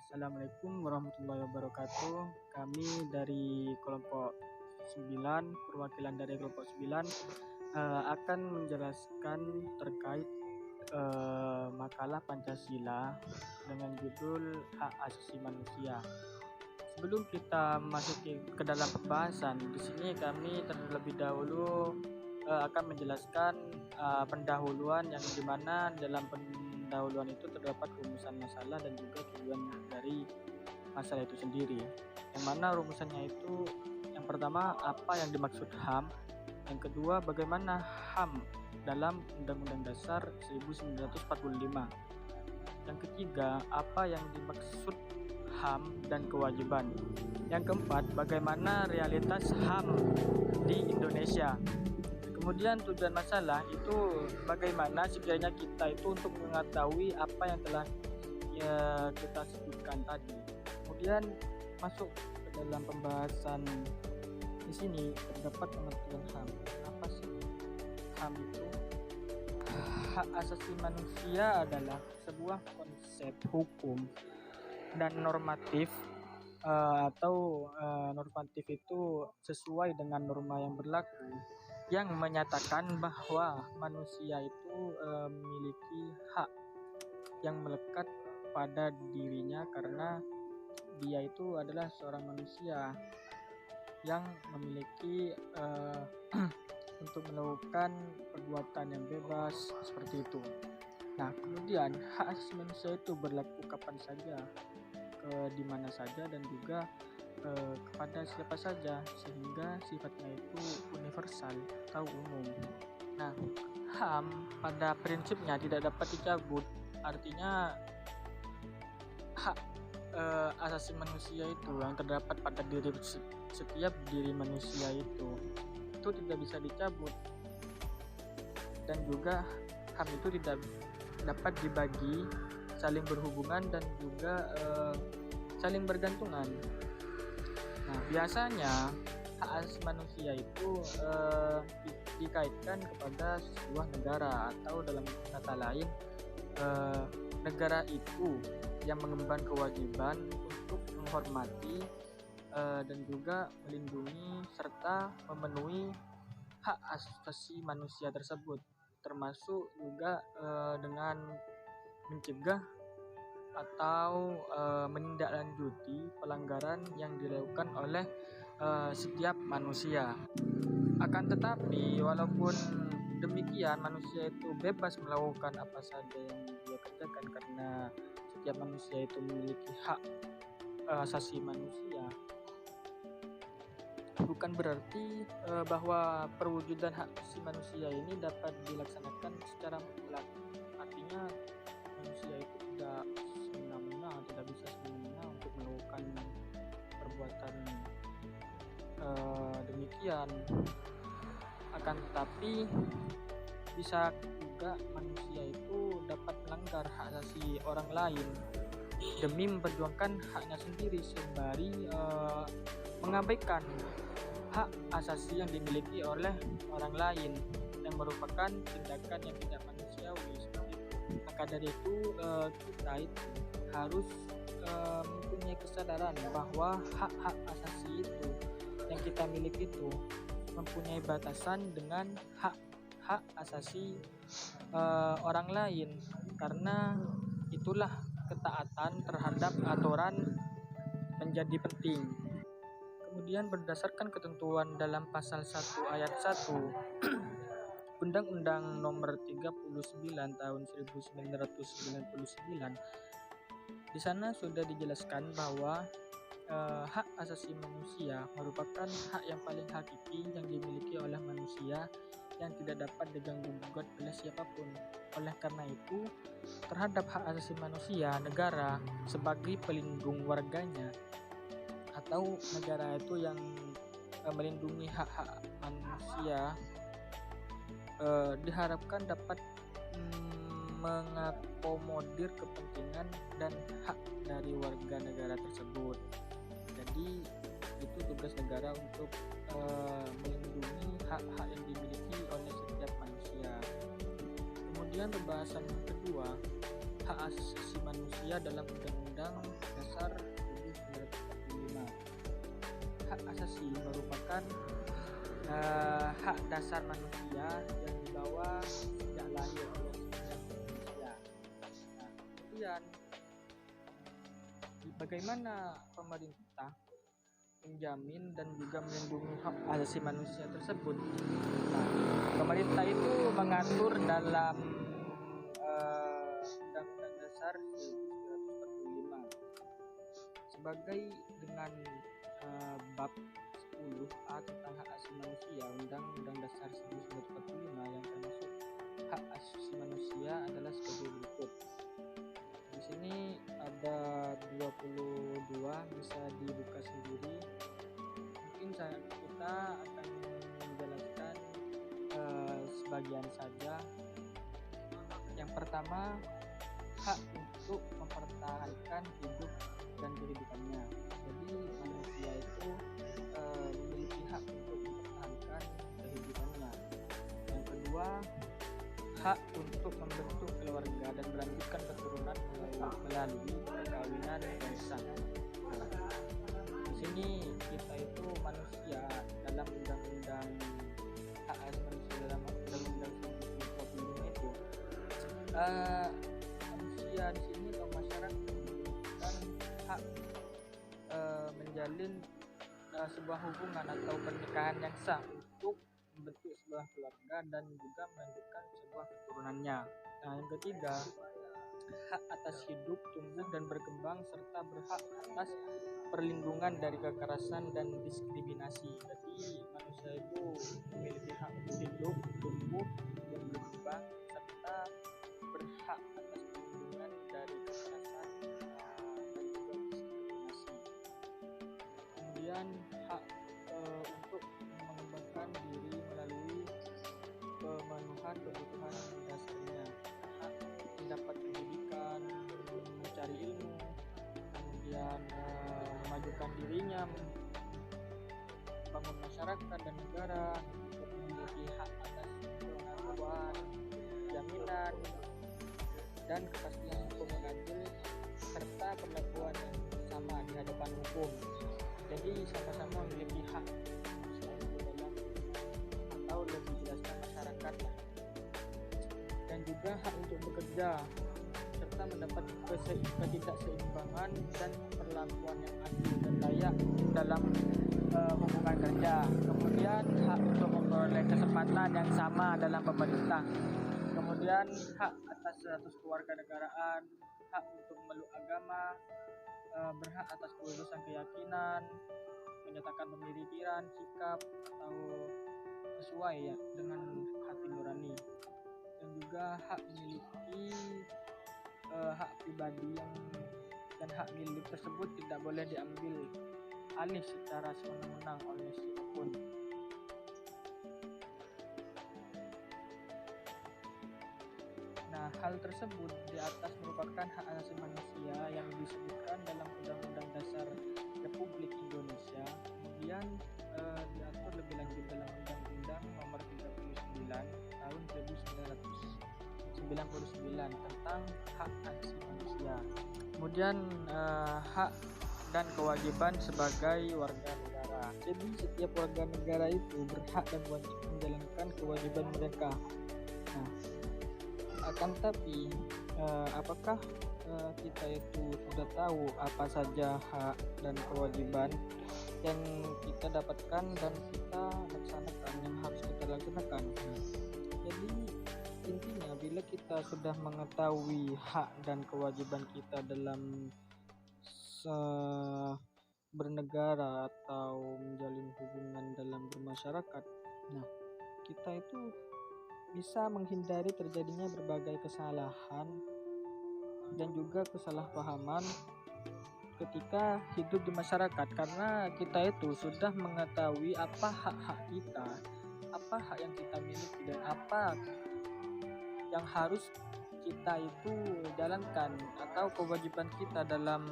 Assalamualaikum warahmatullahi wabarakatuh. Kami dari kelompok 9, perwakilan dari kelompok 9 akan menjelaskan terkait makalah Pancasila dengan judul Hak Asasi Manusia. Sebelum kita masuk ke dalam pembahasan, di sini kami terlebih dahulu akan menjelaskan pendahuluan yang dimana dalam pendahuluan itu terdapat rumusan masalah dan juga tujuan dari masalah itu sendiri. Yang mana rumusannya itu yang pertama apa yang dimaksud HAM, yang kedua bagaimana HAM dalam Undang-Undang Dasar 1945, yang ketiga apa yang dimaksud HAM dan kewajiban, yang keempat bagaimana realitas HAM di Indonesia. Kemudian tujuan masalah itu bagaimana sekiranya kita itu untuk mengetahui apa yang telah kita sebutkan tadi. Kemudian masuk ke dalam pembahasan di sini terdapat pengertian HAM. Apa sih HAM itu? Hak asasi manusia adalah sebuah konsep hukum dan normatif normatif itu sesuai dengan norma yang berlaku, yang menyatakan bahwa manusia itu memiliki hak yang melekat pada dirinya karena dia itu adalah seorang manusia yang memiliki untuk melakukan perbuatan yang bebas seperti itu. Nah, kemudian hak asasi manusia itu berlaku kapan saja, di mana saja, dan juga kepada siapa saja, sehingga sifatnya itu universal atau umum. Nah, HAM pada prinsipnya tidak dapat dicabut, artinya hak asasi manusia itu yang terdapat pada diri setiap diri manusia itu tidak bisa dicabut, dan juga HAM itu tidak dapat dibagi, saling berhubungan dan juga saling bergantungan. Nah, biasanya hak asasi manusia itu dikaitkan kepada sebuah negara, atau dalam kata lain negara itu yang mengemban kewajiban untuk menghormati dan juga melindungi serta memenuhi hak asasi manusia tersebut, termasuk juga dengan mencegah atau menindaklanjuti pelanggaran yang dilakukan oleh setiap manusia. Akan tetapi walaupun demikian, manusia itu bebas melakukan apa saja yang dia kerjakan karena setiap manusia itu memiliki hak asasi manusia. Bukan berarti bahwa perwujudan hak asasi manusia ini dapat dilaksanakan secara mutlak. Artinya manusia itu tidak semena-mena, tidak bisa semena-mena untuk melakukan perbuatan demikian. Akan tetapi bisa juga manusia itu dapat melanggar hak asasi orang lain demi memperjuangkan haknya sendiri, sembari mengabaikan hak asasi yang dimiliki oleh orang lain, yang merupakan tindakan yang tidak manusiawi seperti itu. Maka dari itu kita itu harus mempunyai kesadaran bahwa hak-hak asasi itu yang kita miliki itu mempunyai batasan dengan hak asasi orang lain, karena itulah ketaatan terhadap aturan menjadi penting. Kemudian berdasarkan ketentuan dalam pasal 1 ayat 1 Undang-Undang Nomor 39 Tahun 1999, di sana sudah dijelaskan bahwa hak asasi manusia merupakan hak yang paling hakiki yang dimiliki oleh manusia, yang tidak dapat diganggu-gugat oleh siapapun. Oleh karena itu, terhadap hak asasi manusia, negara sebagai pelindung warganya, atau negara itu yang melindungi hak-hak manusia, diharapkan dapat mengakomodir kepentingan dan hak dari warga negara tersebut. Jadi itu tugas negara untuk melindungi hak-hak yang dimiliki oleh setiap manusia. Kemudian pembahasan yang kedua, hak asasi manusia dalam Undang-Undang Dasar merupakan hak dasar manusia yang dibawa sejak lahir oleh setiap manusia. Nah, kemudian bagaimana pemerintah menjamin dan juga melindungi hak asasi manusia tersebut? Nah, pemerintah itu mengatur dalam Undang-Undang Dasar 1945 sebagai dengan bab 10A tentang hak asasi manusia. Undang-Undang Dasar 1945 yang termasuk hak asasi manusia adalah sebagai berikut. Di sini ada 22, bisa dibuka sendiri. Mungkin kita akan menjelaskan sebagian saja. Yang pertama, hak untuk mempertahankan hidup dan kehidupannya. Jadi manusia itu memiliki hak untuk mempertahankan kehidupannya. Yang kedua, hak untuk membentuk keluarga dan melanjutkan keturunan melalui perkawinan dan sah. Di sini kita itu manusia dalam undang-undang hak asasi manusia, dalam undang-undang 1945 itu manusia di sini atau masyarakat memiliki hak menjalin sebuah hubungan atau pernikahan yang sah untuk membentuk sebuah keluarga dan juga melanjutkan sebuah keturunannya. Nah, yang ketiga, hak atas hidup, tumbuh dan berkembang serta berhak atas perlindungan dari kekerasan dan diskriminasi. Jadi manusia itu memiliki hak hidup, tumbuh dan berkembang serta berhak atas perlindungan dari kekerasan dan juga diskriminasi. Kemudian hak untuk mengembangkan diri melalui pemenuhan kebutuhan dasarnya, hak mendapat pendidikan, mencari ilmu, kemudian memajukan dirinya, membangun masyarakat dan negara, memiliki hak atas pengetahuan, jaminan dan kepastian hukum yang adil serta perlakuan yang sama di hadapan hukum. Jadi sama-sama memiliki hak dalam, atau lebih jelasnya masyarakat, dan juga hak untuk bekerja serta mendapat ketidakseimbangan dan perlakuan yang adil dan layak dalam hubungan kerja. Kemudian hak untuk memperoleh kesempatan yang sama dalam pemerintah. Kemudian hak atas status kewarganegaraan, hak untuk memeluk agama, berhak atas kebebasan keyakinan, menyatakan pemikiran, sikap atau sesuai ya dengan hati nurani, dan juga hak memiliki hak pribadi dan hak milik tersebut tidak boleh diambil alih secara sewenang-wenang oleh siapapun. Nah, hal tersebut di atas merupakan hak asasi manusia yang disebutkan dalam Undang-Undang Dasar Republik Indonesia, kemudian diatur lebih lanjut dalam Undang-Undang Nomor 39 Tahun 1999 tentang hak asasi manusia. Kemudian hak dan kewajiban sebagai warga negara. Jadi setiap warga negara itu berhak dan wajib menjalankan kewajiban mereka. Nah, akan tapi apakah kita itu sudah tahu apa saja hak dan kewajiban yang kita dapatkan dan kita laksanakan, yang harus kita laksanakan? Jadi intinya bila kita sudah mengetahui hak dan kewajiban kita dalam bernegara atau menjalin hubungan dalam bermasyarakat, nah kita itu bisa menghindari terjadinya berbagai kesalahan dan juga kesalahpahaman ketika hidup di masyarakat, karena kita itu sudah mengetahui apa hak-hak kita, apa hak yang kita miliki dan apa yang harus kita itu jalankan atau kewajiban kita dalam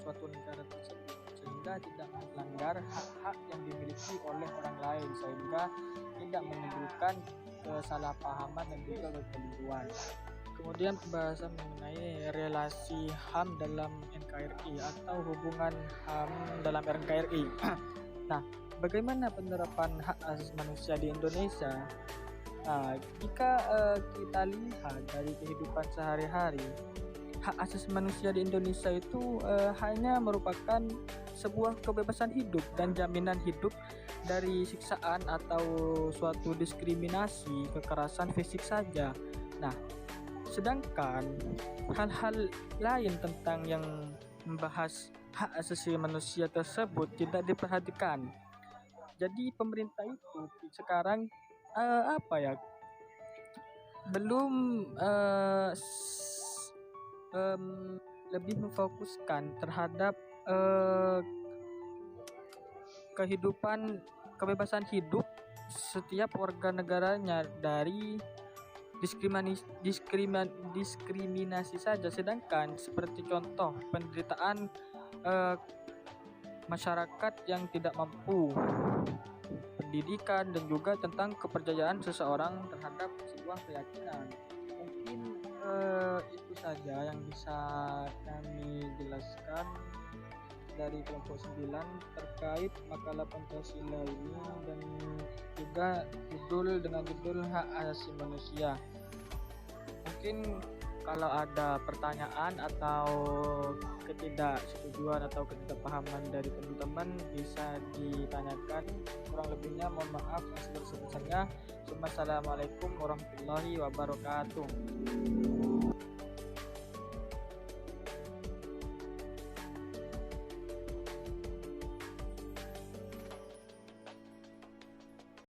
suatu negara tersebut, sehingga tidak melanggar hak-hak yang dimiliki oleh orang lain, sehingga tidak menimbulkan kesalahpahaman dan juga kekeliruan. Kemudian pembahasan mengenai relasi HAM dalam NKRI atau hubungan HAM dalam NKRI. Nah, bagaimana penerapan hak asasi manusia di Indonesia? Nah, jika kita lihat dari kehidupan sehari-hari, hak asasi manusia di Indonesia itu hanya merupakan sebuah kebebasan hidup dan jaminan hidup dari siksaan atau suatu diskriminasi, kekerasan fisik saja. Nah, sedangkan hal-hal lain tentang yang membahas hak asasi manusia tersebut tidak diperhatikan. Jadi pemerintah itu sekarang apa ya, belum lebih memfokuskan terhadap kehidupan kebebasan hidup setiap warga negaranya dari diskriminasi saja. Sedangkan seperti contoh penderitaan masyarakat yang tidak mampu, pendidikan, dan juga tentang kepercayaan seseorang terhadap sebuah keyakinan. Mungkin itu saja yang bisa kami jelaskan dari kelompok 9 terkait makalah Pancasila ini, dan juga judul hak asasi manusia. Mungkin kalau ada pertanyaan atau ketidaksetujuan atau ketidakpahaman dari teman-teman bisa ditanyakan. Kurang lebihnya mohon maaf yang sebesar-besarnya. Assalamualaikum warahmatullahi wabarakatuh.